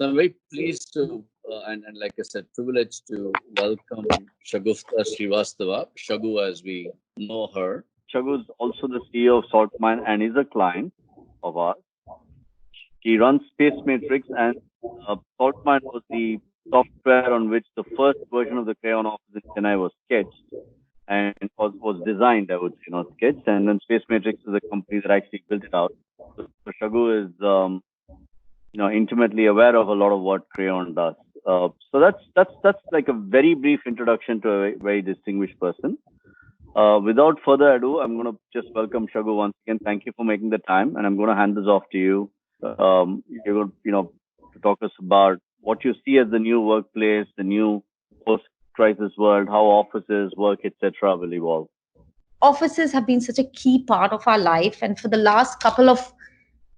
So I'm very pleased to, and like I said, privileged to welcome Shagufta Srivastava, Shagu as we know her. Shagu is also the CEO of Saltmine and is a client of ours. He runs Space Matrix, and Saltmine was the software on which the first version of the Crayon office in Chennai was sketched and was designed, I would say, not sketched. And then Space Matrix is a company that actually built it out. So Shagu is, intimately aware of a lot of what Crayon does. So that's like a very brief introduction to a very distinguished person. Without further ado, I'm going to just welcome Shagu once again. Thank you for making the time, and I'm going to hand this off to you. You're going to talk us about what you see as the new workplace, the new post-crisis world, how offices work, etc. will evolve. Offices have been such a key part of our life, and for the last couple of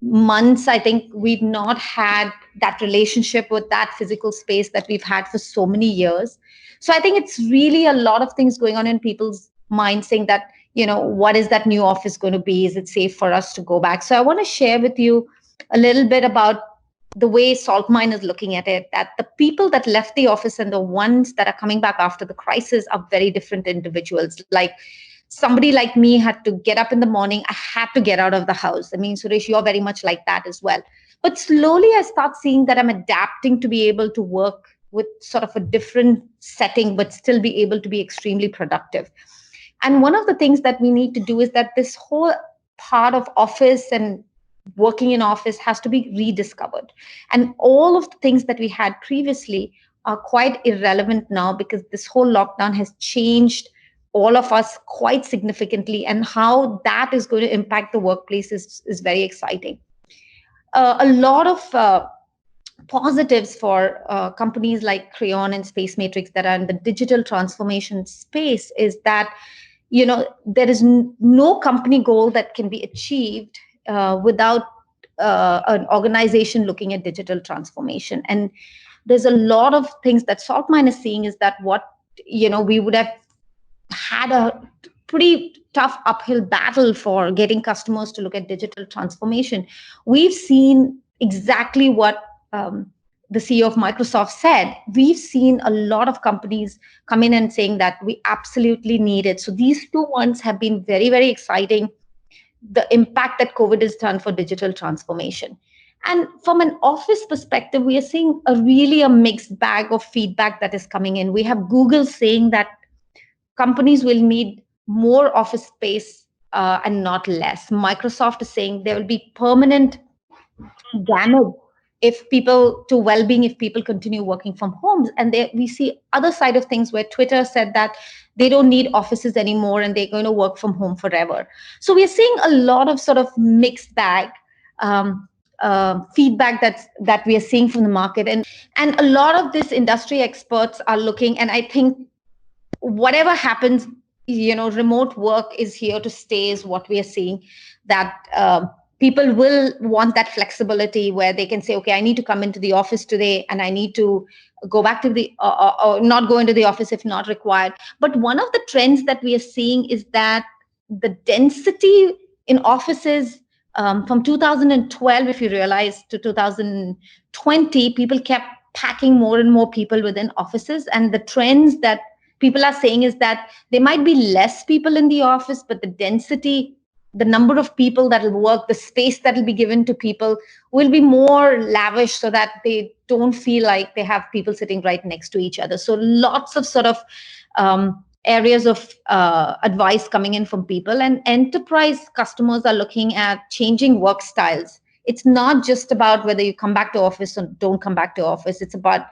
months, I think we've not had that relationship with that physical space that we've had for so many years. So I think it's really a lot of things going on in people's minds saying that, what is that new office going to be? Is it safe for us to go back? So I want to share with you a little bit about the way Saltmine is looking at it, that the people that left the office and the ones that are coming back after the crisis are very different individuals. Like somebody like me had to get up in the morning. I had to get out of the house. I mean, Suresh, you're very much like that as well. But slowly I start seeing that I'm adapting to be able to work with sort of a different setting, but still be able to be extremely productive. And one of the things that we need to do is that this whole part of office and working in office has to be rediscovered. And all of the things that we had previously are quite irrelevant now because this whole lockdown has changed all of us quite significantly, and how that is going to impact the workplace is very exciting. A lot of positives for companies like Crayon and Space Matrix that are in the digital transformation space is that there is no company goal that can be achieved without an organization looking at digital transformation. And there's a lot of things that Saltmine is seeing is that what we would have had a pretty tough uphill battle for getting customers to look at digital transformation. We've seen exactly what the CEO of Microsoft said. We've seen a lot of companies come in and saying that we absolutely need it. So these two ones have been very, very exciting. The impact that COVID has done for digital transformation. And from an office perspective, we are seeing a mixed bag of feedback that is coming in. We have Google saying that companies will need more office space and not less. Microsoft is saying there will be permanent damage if people continue working from homes. And we see other side of things where Twitter said that they don't need offices anymore and they're going to work from home forever. So we're seeing a lot of sort of mixed bag feedback that we are seeing from the market, and a lot of these industry experts are looking, and I think whatever happens, remote work is here to stay is what we are seeing, that people will want that flexibility where they can say, okay, I need to come into the office today and I need to go back to the or not go into the office if not required. But one of the trends that we are seeing is that the density in offices from 2012, if you realize, to 2020, people kept packing more and more people within offices. And the trends that people are saying is that there might be less people in the office, but the density, the number of people that will work, the space that will be given to people will be more lavish so that they don't feel like they have people sitting right next to each other. So lots of sort of areas of advice coming in from people, and enterprise customers are looking at changing work styles. It's not just about whether you come back to office or don't come back to office. It's about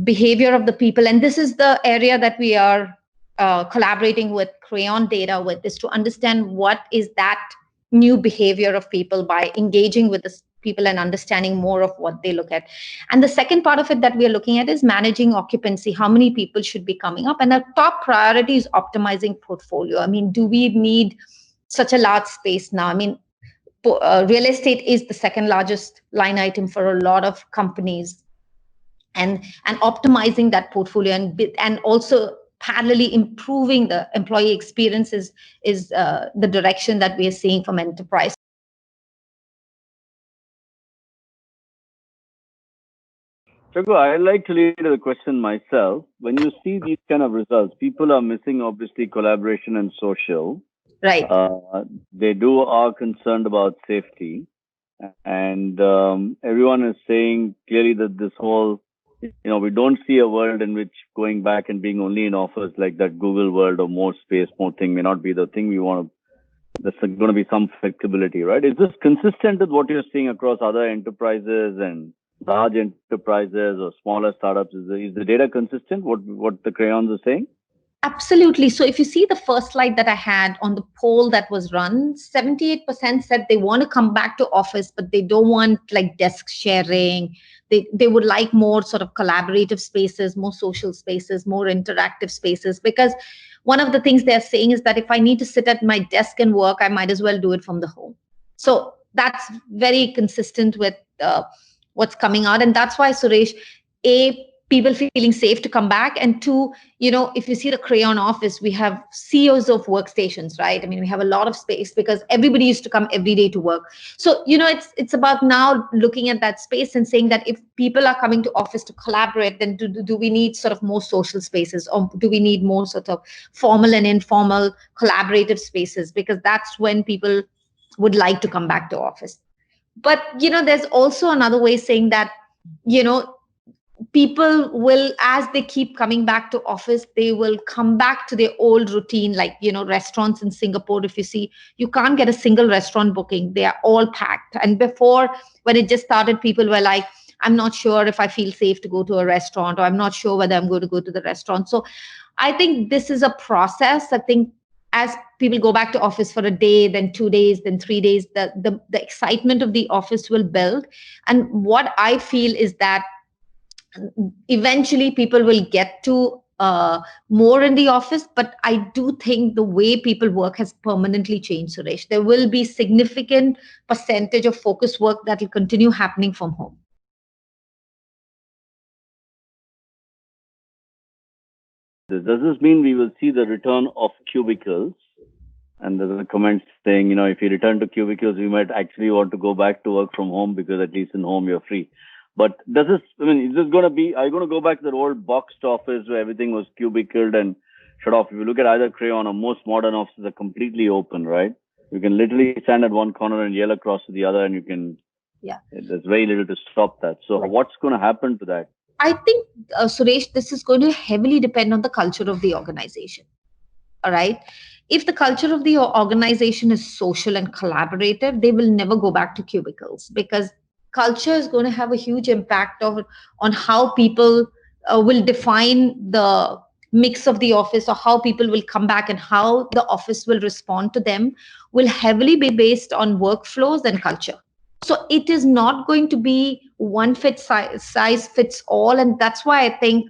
behavior of the people. And this is the area that we are collaborating with Crayon data with, is to understand what is that new behavior of people by engaging with the people and understanding more of what they look at. And the second part of it that we are looking at is managing occupancy. How many people should be coming up? And our top priority is optimizing portfolio. I mean, do we need such a large space now? I mean, real estate is the second largest line item for a lot of companies. And optimizing that portfolio and also parallelly improving the employee experiences is the direction that we are seeing from enterprise. Shagu, I like to lead the question myself. When you see these kind of results, people are missing obviously collaboration and social. Right. They are concerned about safety, and everyone is saying clearly that this whole, we don't see a world in which going back and being only in office like that Google world or more space, more thing may not be the thing we want to. There's going to be some flexibility, right? Is this consistent with what you're seeing across other enterprises and large enterprises or smaller startups? Is the data consistent? What the crayons are saying? Absolutely. So if you see the first slide that I had on the poll that was run, 78% said they want to come back to office, but they don't want like desk sharing. They would like more sort of collaborative spaces, more social spaces, more interactive spaces. Because one of the things they're saying is that if I need to sit at my desk and work, I might as well do it from the home. So that's very consistent with what's coming out. And that's why, Suresh, people feeling safe to come back, and two, if you see the Crayon office, we have CEOs of workstations, right? I mean, we have a lot of space because everybody used to come every day to work. So it's about now looking at that space and saying that if people are coming to office to collaborate, then do we need sort of more social spaces, or do we need more sort of formal and informal collaborative spaces, because that's when people would like to come back to office. But there's also another way saying that people will, as they keep coming back to office, they will come back to their old routine. Like restaurants in Singapore, if you see, you can't get a single restaurant booking, they are all packed. And before, when it just started, people were like, I'm not sure if I feel safe to go to a restaurant, or I'm not sure whether I'm going to go to the restaurant. So I think this is a process. I think as people go back to office for a day, then 2 days, then 3 days, the excitement of the office will build. And what I feel is that eventually people will get to more in the office. But I do think the way people work has permanently changed, Suresh. There will be significant percentage of focus work that will continue happening from home. Does this mean we will see the return of cubicles? And there's a comment saying, if you return to cubicles, we might actually want to go back to work from home, because at least in home you're free. But is this going to be, are you going to go back to the old boxed office where everything was cubicled and shut off? If you look at either Crayon or most modern offices are completely open, right? You can literally stand at one corner and yell across to the other, and you can, there's very little to stop that. So what's going to happen to that? I think, Suresh, this is going to heavily depend on the culture of the organization. All right. If the culture of the organization is social and collaborative, they will never go back to cubicles, because culture is going to have a huge impact on how people will define the mix of the office, or how people will come back, and how the office will respond to them will heavily be based on workflows and culture. So it is not going to be one size fits all. And that's why I think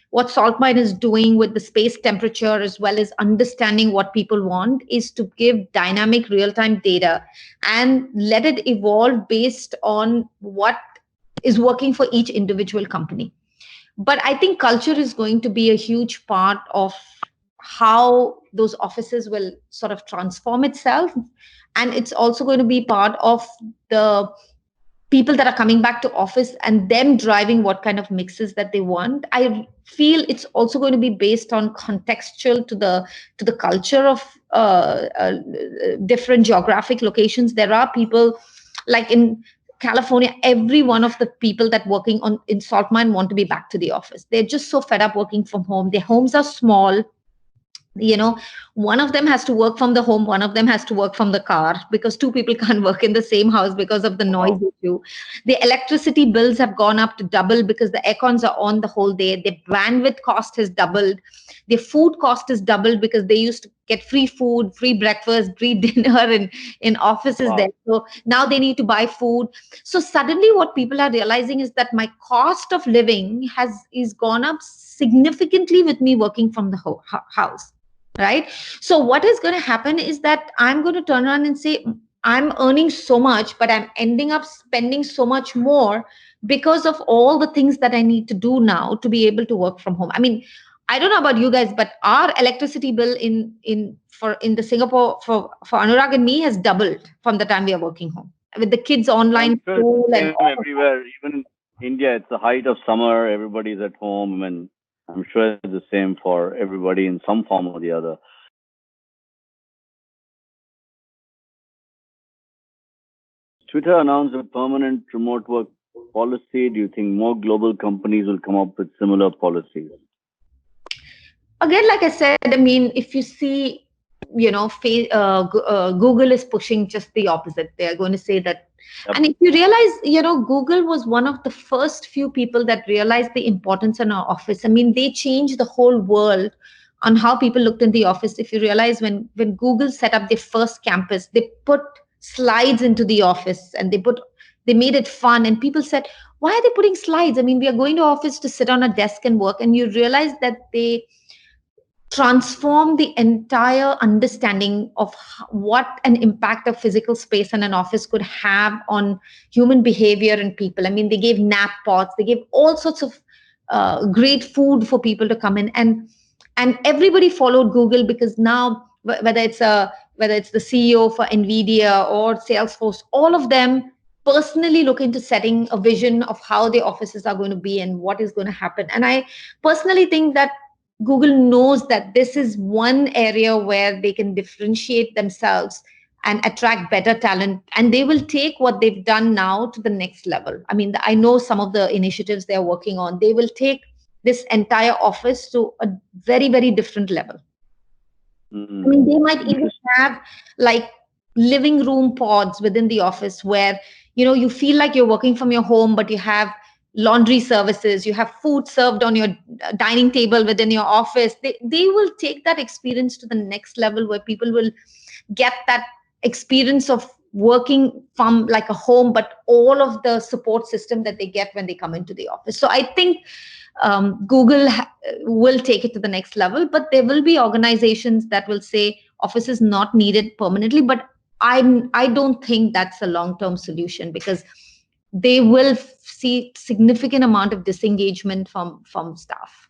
what Saltmine is doing with the space temperature, as well as understanding what people want, is to give dynamic real-time data and let it evolve based on what is working for each individual company. But I think culture is going to be a huge part of how those offices will sort of transform itself. And it's also going to be part of the people that are coming back to office and them driving what kind of mixes that they want. I feel it's also going to be based on contextual to the culture of different geographic locations. There are people like in California, every one of the people that working on in Saltmine want to be back to the office. They're just so fed up working from home. Their homes are small. One of them has to work from the home, one of them has to work from the car, because two people can't work in the same house because of the noise issue. The electricity bills have gone up to double because the aircons are on the whole day. The bandwidth cost has doubled. The food cost is doubled because they used to get free food, free breakfast, free dinner in offices there. So now they need to buy food. So suddenly what people are realizing is that my cost of living is gone up significantly with me working from the house. Right. So what is going to happen is that I'm going to turn around and say, I'm earning so much, but I'm ending up spending so much more because of all the things that I need to do now to be able to work from home. I mean, I don't know about you guys, but our electricity bill in the Singapore for Anurag and me has doubled from the time we are working home with the kids online school and everywhere, India, it's the height of summer. Everybody's at home, and I'm sure it's the same for everybody in some form or the other. Twitter announced a permanent remote work policy. Do you think more global companies will come up with similar policies? Again, like I said, I mean, if you see, Google is pushing just the opposite. They are going to say that. Yep. And if you realize, Google was one of the first few people that realized the importance in our office. I mean, they changed the whole world on how people looked in the office. If you realize, when Google set up their first campus, they put slides into the office, and they made it fun, and people said, why are they putting slides? I mean, we are going to office to sit on a desk and work. And you realize that they transform the entire understanding of what an impact of physical space in an office could have on human behavior and people. I mean, they gave nap pods, they gave all sorts of great food for people to come in, and everybody followed Google, because now whether it's the CEO for Nvidia or Salesforce, all of them personally look into setting a vision of how their offices are going to be and what is going to happen. And I personally think that Google knows that this is one area where they can differentiate themselves and attract better talent. And they will take what they've done now to the next level. I mean, I know some of the initiatives they're working on, they will take this entire office to a very, very different level. I mean, they might even have like living room pods within the office where, you feel like you're working from your home, but you have laundry services, you have food served on your dining table within your office. They will take that experience to the next level, where people will get that experience of working from like a home, but all of the support system that they get when they come into the office. So I think Google will take it to the next level, but there will be organizations that will say office is not needed permanently. But I don't think that's a long term solution, because they will see significant amount of disengagement from staff.